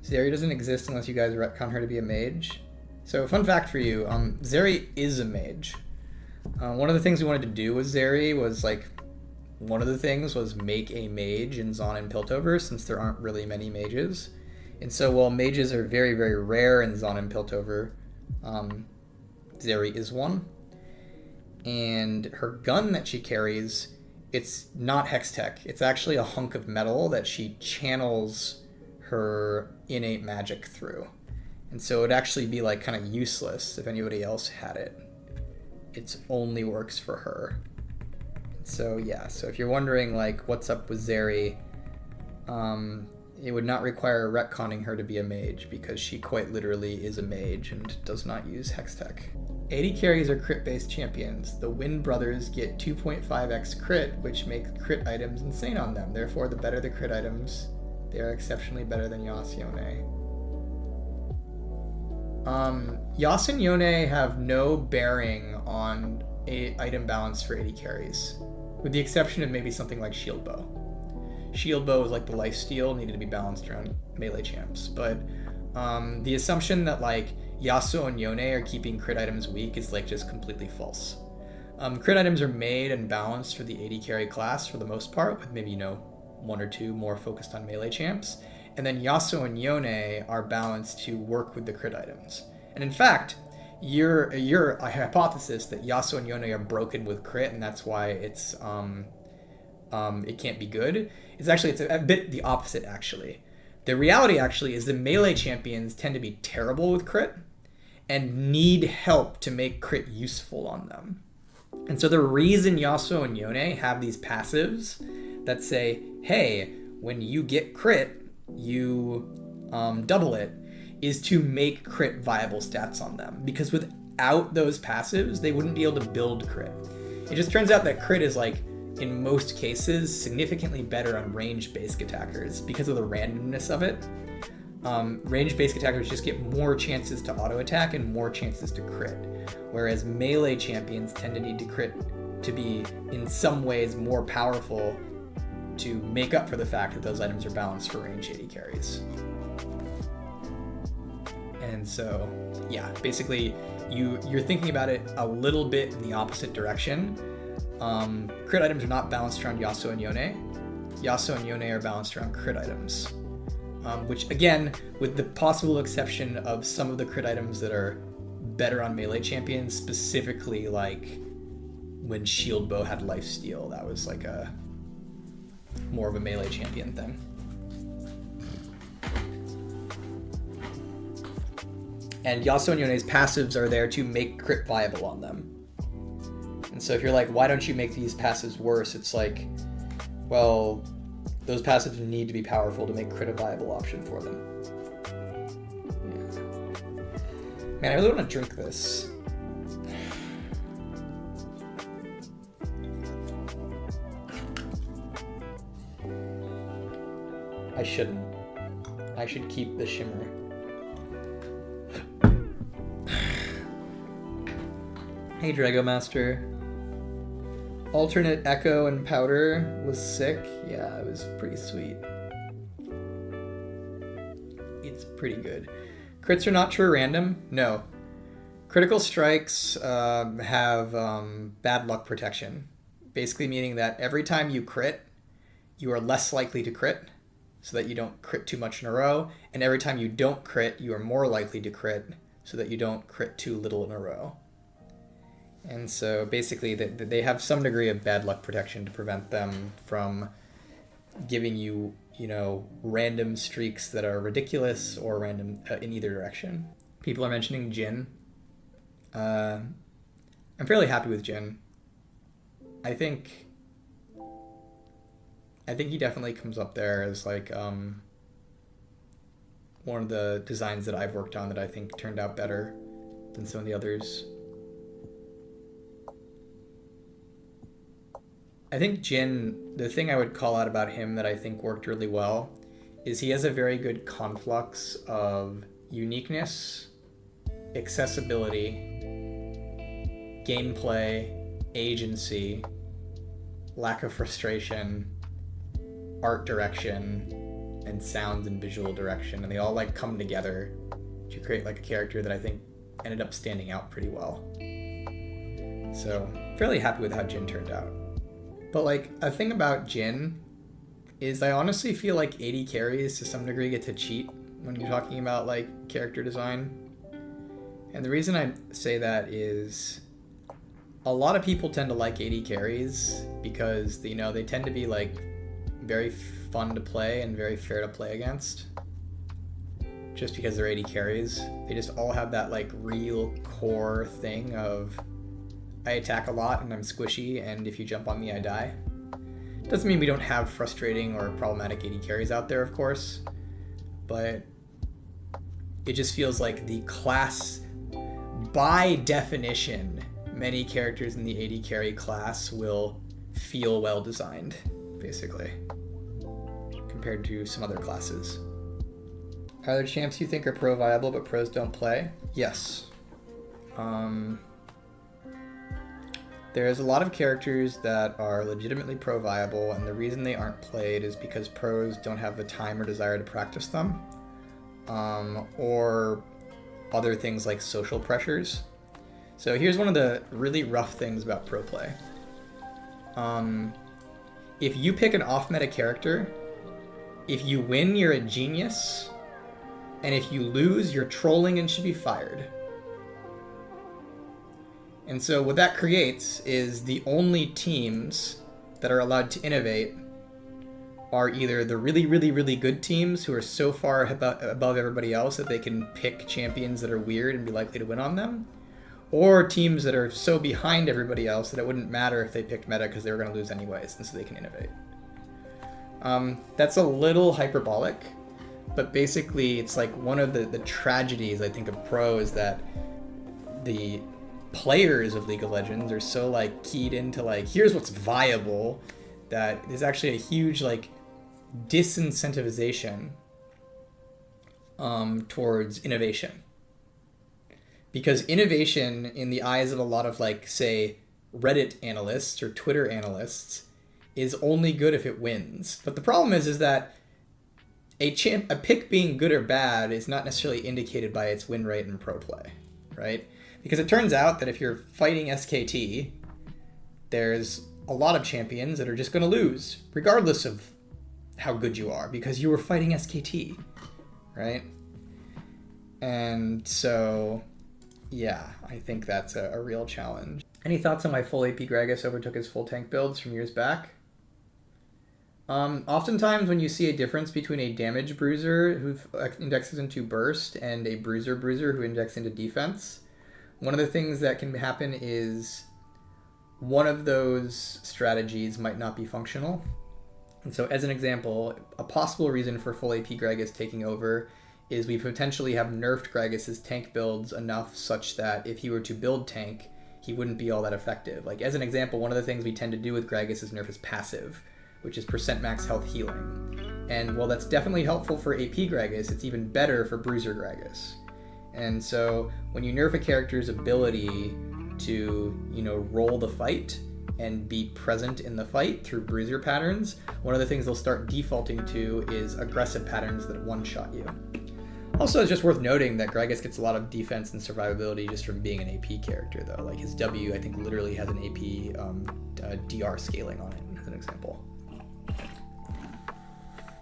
ZERI doesn't exist unless you guys retcon her to be a mage. So fun fact for you, ZERI is a mage. One of the things we wanted to do with ZERI was one of the things was make a mage in ZON and Piltover, since there aren't really many mages. And so while mages are very, very rare in ZON and Piltover, ZERI is one. And her gun that she carries, it's not hex tech. It's actually a hunk of metal that she channels her innate magic through. And so it'd actually be like kind of useless if anybody else had it. It only works for her. So yeah, so if you're wondering like what's up with ZERI, it would not require retconning her to be a mage, because she quite literally is a mage and does not use hex tech. AD carries are crit-based champions. The Wind Brothers get 2.5x crit, which makes crit items insane on them. Therefore, the better the crit items, they are exceptionally better than Yasuo Yone. Yasuo and Yone have no bearing on item balance for AD carries, with the exception of maybe something like Shield Bow. Shield Bow is like the lifesteal, needed to be balanced around melee champs, but the assumption that like Yasuo and Yone are keeping crit items weak is like just completely false. Crit items are made and balanced for the AD carry class for the most part, with maybe, one or two more focused on melee champs. And then Yasuo and Yone are balanced to work with the crit items. And in fact, your hypothesis that Yasuo and Yone are broken with crit, and that's why it's it can't be good, is actually, it's a bit the opposite actually. The reality actually is the melee champions tend to be terrible with crit and need help to make crit useful on them. And so the reason Yasuo and Yone have these passives that say, hey, when you get crit, you double it, is to make crit viable stats on them. Because without those passives, they wouldn't be able to build crit. It just turns out that crit is like, in most cases, significantly better on range-based attackers because of the randomness of it. Range-based attackers just get more chances to auto-attack and more chances to crit, whereas melee champions tend to need to crit to be, in some ways, more powerful to make up for the fact that those items are balanced for range AD carries. And so, yeah, basically, you're thinking about it a little bit in the opposite direction. Crit items are not balanced around Yasuo and Yone. Yasuo and Yone are balanced around crit items. Which, again, with the possible exception of some of the crit items that are better on melee champions, specifically like when Shield Bow had lifesteal, that was like more of a melee champion thing. And Yasuo and Yone's passives are there to make crit viable on them. And so if you're like, why don't you make these passives worse? It's like, well, those passives need to be powerful to make crit a viable option for them. Yeah. Man, I really want to drink this. I shouldn't. I should keep the shimmer. Hey, Dragomaster. Alternate Echo and Powder was sick. Yeah, it was pretty sweet. It's pretty good. Crits are not true random? No. Critical strikes have bad luck protection. Basically meaning that every time you crit, you are less likely to crit, so that you don't crit too much in a row. And every time you don't crit, you are more likely to crit, so that you don't crit too little in a row. And so basically they have some degree of bad luck protection to prevent them from giving you, random streaks that are ridiculous or random in either direction. People are mentioning JHIN. I'm fairly happy with JHIN. I think he definitely comes up there as like one of the designs that I've worked on that I think turned out better than some of the others. I think JHIN, the thing I would call out about him that I think worked really well is he has a very good conflux of uniqueness, accessibility, gameplay, agency, lack of frustration, art direction, and sounds and visual direction, and they all like come together to create like a character that I think ended up standing out pretty well. So fairly happy with how JHIN turned out. But like a thing about JHIN is I honestly feel like AD carries to some degree get to cheat when you're talking about like character design. And the reason I say that is a lot of people tend to like AD carries because, you know, they tend to be like very fun to play and very fair to play against. Just because they're AD carries. They just all have that like real core thing of I attack a lot and I'm squishy, and if you jump on me, I die. Doesn't mean we don't have frustrating or problematic AD carries out there, of course, but it just feels like the class, by definition, many characters in the AD carry class will feel well designed, basically, compared to some other classes. Are there champs you think are pro viable but pros don't play? Yes. There's a lot of characters that are legitimately pro viable, and the reason they aren't played is because pros don't have the time or desire to practice them, or other things like social pressures. So here's one of the really rough things about pro play. If you pick an off-meta character, if you win, you're a genius, and if you lose, you're trolling and should be fired. And so what that creates is the only teams that are allowed to innovate are either the really, really, really good teams who are so far above everybody else that they can pick champions that are weird and be likely to win on them, or teams that are so behind everybody else that it wouldn't matter if they picked meta because they were going to lose anyways, and so they can innovate. That's a little hyperbolic, but basically it's like one of the tragedies, I think, of pro is that the players of League of Legends are so like keyed into like, here's what's viable, that there's actually a huge like disincentivization towards innovation. Because innovation in the eyes of a lot of like, say, Reddit analysts or Twitter analysts is only good if it wins. But the problem is that a pick being good or bad is not necessarily indicated by its win rate in pro play, right? Because it turns out that if you're fighting SKT, there's a lot of champions that are just going to lose, regardless of how good you are, because you were fighting SKT, right? And so, yeah, I think that's a real challenge. Any thoughts on why full AP Gragas overtook his full tank builds from years back? Oftentimes when you see a difference between a damage bruiser who indexes into burst and a bruiser who indexes into defense, one of the things that can happen is one of those strategies might not be functional. And so as an example, a possible reason for full AP Gragas taking over is we potentially have nerfed Gragas' tank builds enough such that if he were to build tank, he wouldn't be all that effective. Like as an example, one of the things we tend to do with Gragas is nerf his passive, which is % max health healing. And while that's definitely helpful for AP Gragas, it's even better for Bruiser Gragas. And so when you nerf a character's ability to, you know, roll the fight and be present in the fight through bruiser patterns, one of the things they'll start defaulting to is aggressive patterns that one-shot you. Also, it's just worth noting that Gragas gets a lot of defense and survivability just from being an AP character, though. Like his W, I think, literally has an AP DR scaling on it, as an example.